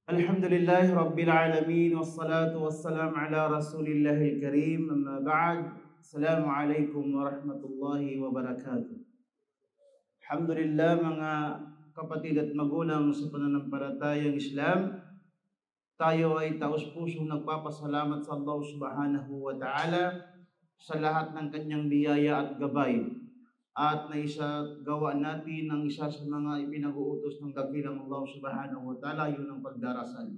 Alhamdulillahi Rabbil Alamin wassalatu wassalam ala Rasulillahil Karim amma ba'd. Assalamualaikum warahmatullahi wabarakatuh. Alhamdulillah mga kapatid at magulang sa pananampalatayang Islam, tayo ay taos-pusong nagpapasalamat sa Allah Subhanahu wa Ta'ala sa lahat ng kanyang biyaya at gabay at naisagawa natin ang isa sa mga ipinag-uutos ng dakilang Allah Subhanahu wa Ta'ala, yun ang pagdarasal.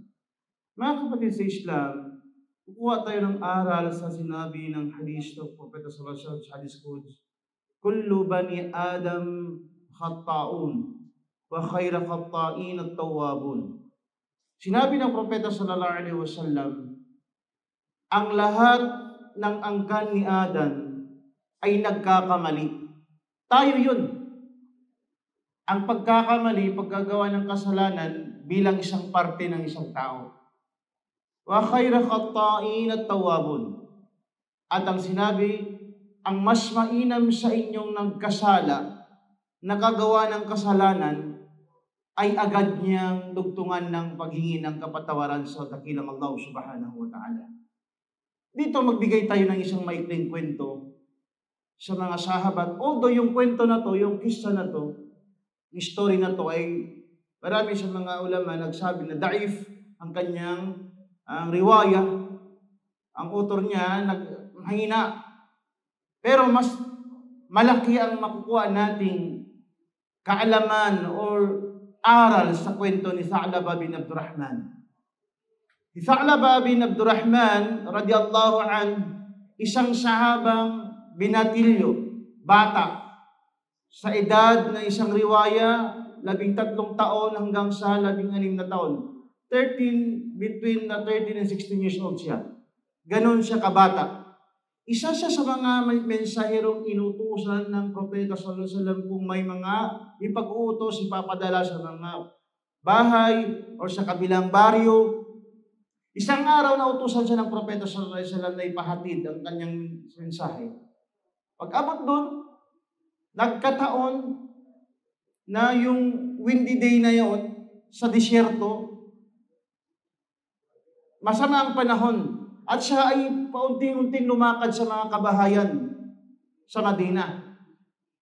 Mga kapatid sa Islam, kukuha tayo ng aral sa sinabi ng hadith ng Propeta sallallahu alaihi wasallam sa hadith Quds. Kullu bani Adam khatta'un wa khayra khatta'in at-tawwabun. Sinabi ng Propeta sallallahu alaihi wasallam, ang lahat ng angkan ni Adam ay nagkakamali. Tayo yun. Ang pagkakamali, pagkagawa ng kasalanan bilang isang parte ng isang tao. Wa khayra khatta'in at-tawwabun. At ang sinabi, ang mas mainam sa inyong nagkasala, nakagawa ng kasalanan, ay agad niyang dugtungan ng paghingi ng kapatawaran sa dakilang Allah Subhanahu wa Ta'ala. Dito magbigay tayo ng isang maikling kwento sa mga sahabat. Although yung kwento na to, yung kisa na to, yung story na to ay marami sa mga ulama nagsabi na daif ang kanyang riwaya. Ang author niya naghina. Pero mas malaki ang makukuha nating kaalaman or aral sa kwento ni Tha'laba bin Abdurrahman. Si Tha'laba bin Abdurrahman radiyallahu an, isang sahabang binatilyo, bata, sa edad na isang riwaya, 13 taon hanggang sa 16 na taon. Between 13 and 16 years old siya. Ganon siya kabata. Isa siya sa mga mensaherong inutusan ng Propeta sallallahu alaihi wasallam kung may mga ipag-uutos, ipapadala sa mga bahay o sa kabilang baryo. Isang araw na utusan siya ng Propeta sallallahu alaihi wasallam na ipahatid ang kanyang mensahe. Pag-abot doon, nagkataon na yung windy day na yon sa disyerto, masama ang panahon at siya ay paunting-unting lumakad sa mga kabahayan sa Madina.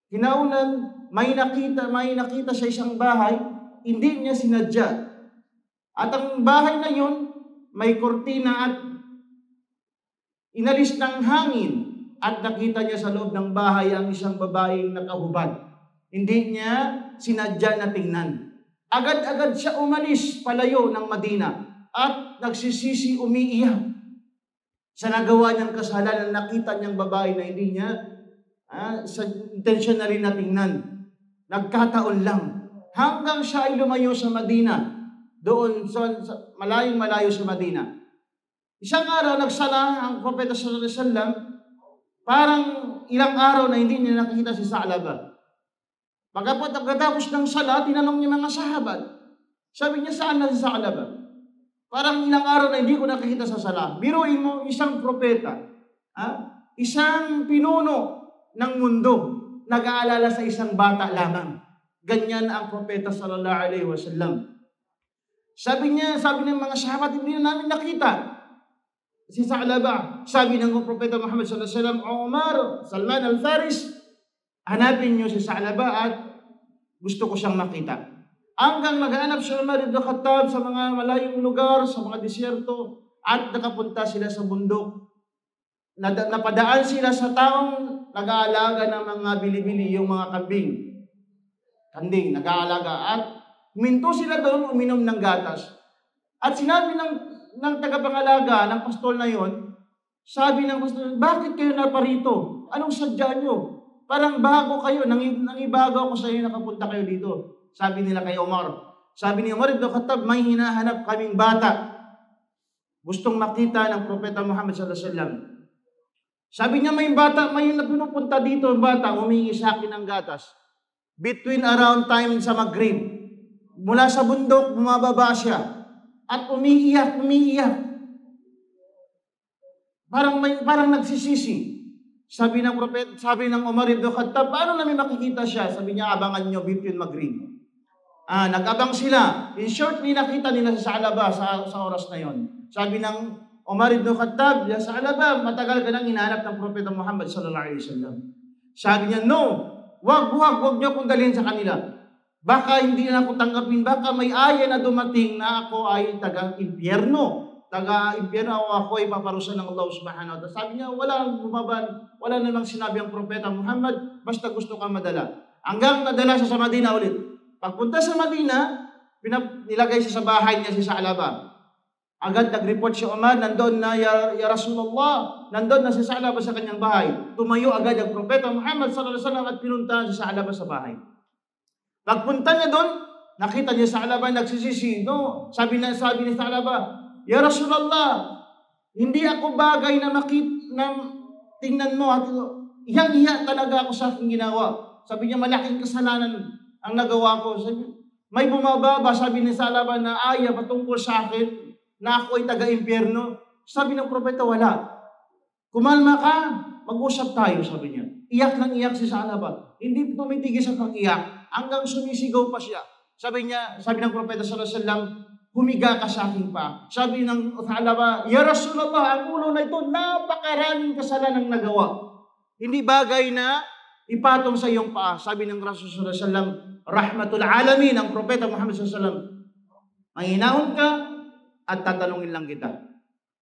Kinaunan, may nakita sa isang bahay, hindi niya sinadya. At ang bahay na yon may kortina at inalis ng hangin. At nakita niya sa loob ng bahay ang isang babaeng nakahubad. Hindi niya sinadya na tingnan. Agad-agad siya umalis palayo ng Madina at nagsisisi, umiiyak. Sa nagawa niyang kasalanan, nakita niyang babae na hindi niya sa intentionally na tingnan. Nagkataon lang. Hanggang siya ay lumayo sa Madina. Doon sa malayong-malayo sa Madina. Isang araw, nagsala ang Propeta sallallahu alaihi wasallam. Parang ilang araw na hindi niya nakikita si Tha'laba. Pagkatapos ng sala, tinanong niya mga sahabat. Sabi niya, saan na si Tha'laba? Parang ilang araw na hindi ko nakikita sa sala. Biruin mo, isang propeta, isang pinuno ng mundo, nag-aalala sa isang bata lamang. Ganyan ang Propeta sallallahu alaihi wasallam. Sabi ng mga sahabat, hindi na namin nakita si Tha'laba. Sabi ng Propeta Muhammad sallallahu alaihi wasallam, Umar, Salman al-Faris, hanapin niyo si Tha'laba at gusto ko siyang makita. Hanggang naghahanap si Umar ibn Khattab sa mga malayong lugar, sa mga disyerto, at nakapunta sila sa bundok. Napadaan sila sa taong nag-aalaga ng mga bili-bili, yung mga kanding, nag-aalaga. At huminto sila doon, uminom ng gatas. At sinabi ng tagapangalaga, ng pastol na yon, sabi ng pastol, bakit kayo naparito? Anong sadya nyo? Parang bago kayo, nangibago ako sa inyo, nakapunta kayo dito. Sabi nila kay Umar. Sabi ni Umar ibn Khattab, may hinahanap kaming bata. Gustong makita ng Propeta Muhammad sallallahu alaihi wasallam. Sabi niya, may pinupunta dito, bata, humingi sa akin ng gatas. Between around time sa Maghrib, mula sa bundok, bumababa siya. At umiiyak. Parang nagsisisi. Sabi ng Umar ibn Khattab, paano namin makikita siya? Sabi niya, abangan nyo between Maghrib. Nag-abang sila. In short, nakita nila si Sa'laba sa oras na yon. Sabi ng Umar ibn Khattab, "Ya Sa'laba, matagal ka nang hinahanap ng Propeta Muhammad sallallahu alaihi wasallam." Sabi niya, "No, wag niyo akong dalhin sa kanila. Baka hindi na ako tanggapin, baka may aya na dumating na ako ay taga-impyerno o ako ay paparusahan ng Allah subhanahu wa ta'ala." Sabi niya, wala namang sinabi ang Propeta Muhammad, basta gusto kang madala. Hanggang nadala siya sa Madina ulit. Pagpunta sa Madina, nilagay siya sa bahay niya si Sa'laba. Agad nag-report si Umar, nandun na ya Rasulullah, nandun na si Sa'laba sa kanyang bahay. Tumayo agad ang Propeta Muhammad sallallahu alaihi wasallam at pinuntahan si Sa'laba sa bahay. Pagpunta niya doon, nakita niya Sa'laba nagsisisi. No, sabi ni Sa'laba, "Ya Rasulullah, hindi ako bagay na tingnan mo at iyang-iya talaga ako sa aking ginawa." Sabi niya, malaking kasalanan ang nagawa ko. Sabi, may bumababa, sabi ni Sa'laba, na aya patungkol sa akin na ako ay taga-impyerno. Sabi ng propeta, wala. Kumalma ka, mag-usap tayo, sabi niya. Iyak ng iyak si Sa'laba. Hindi tumitigil sa pag-iyak hanggang sumisigaw pa siya. Sabi ng propeta sallallahu alaihi wasallam, "Humiga ka sa aking paa." Sabi ng Sa'laba, "Ya Rasulullah, ang ulo na ito, napakaraming kasalanan nagawa. Hindi bagay na ipatong sa iyong paa." Sabi ng Rasul sallallahu alaihi wasallam, rahmatul alamin, ang propeta Muhammad sallallahu alaihi wasallam, "Manginahon ka at tatanungin lang kita."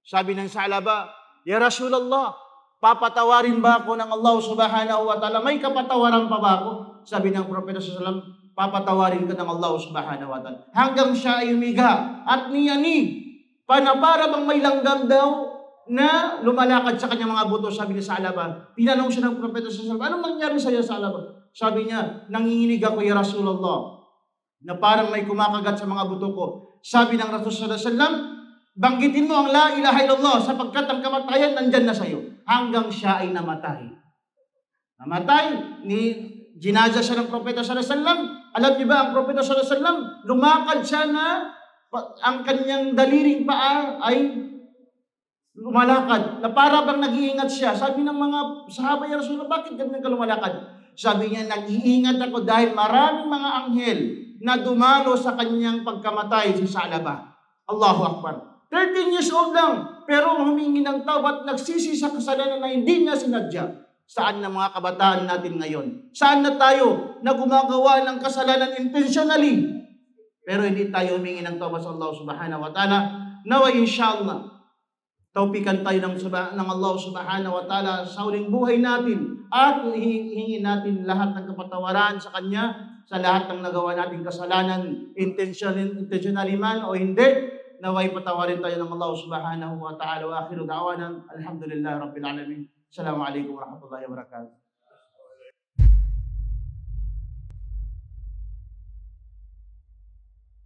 Sabi ng Sa'laba, "Ya Rasulullah, papatawarin ba ako ng Allah subhanahu wa ta'ala? May kapatawaran pa ba ako?" Sabi ng propeta sallallahu alaihi wasallam, "Papatawarin ka ng Allah subhanahu wa ta'ala." Hanggang siya ay umiga at niyanig, para bang may langgam daw na lumalakad sa kanyang mga buto. Sabi ni Sa'laba, tinanong siya ng propeta sallallahu alaihi wasallam, "Anong nangyari sa iyo, Sa'laba?" Sabi niya, "Nanginginig ako, ya Rasulullah, na parang may kumakagat sa mga buto ko." Sabi ng Rasul sallallahu alaihi wasallam, "Banggitin mo ang la ilaha illallah, sapagkat ang kamatayan nandyan na sa iyo." Hanggang siya ay namatay. Jinaza siya ng propeta sallallahu alaihi wasallam. Alam niyo ba, ang propeta sallallahu alaihi wasallam, lumakad siya na ang kanyang daliring paa ay lumalakad, na para bang nag-iingat siya. Sabi ng mga sahaba, "Ya Rasulullah, bakit ganyan ka lumalakad?" Sabi niya, "Nag-iingat ako dahil maraming mga anghel na dumalo sa kanyang pagkamatay si Sa'laba." Allahu Akbar. 13 years old lang, pero humingi ng tawbat, nagsisi sa kasalanan na hindi niya sinadya. Saan na mga kabataan natin ngayon? Saan na tayo na gumagawa ng kasalanan intentionally, pero hindi tayo humingi ng tawbat sa Allah subhanahu wa ta'ala? Naway inshallah, taupikan tayo ng Allah subhanahu wa ta'ala sa huling buhay natin at hihingin natin lahat ng kapatawaran sa Kanya sa lahat ng nagawa nating kasalanan, intentionally man o hindi. Naway patawarin tayo ng Allah subhanahu wa ta'ala. Wa akhiru da'wanan alhamdulillahi rabbil alamin. Assalamualaikum warahmatullahi wabarakatuh.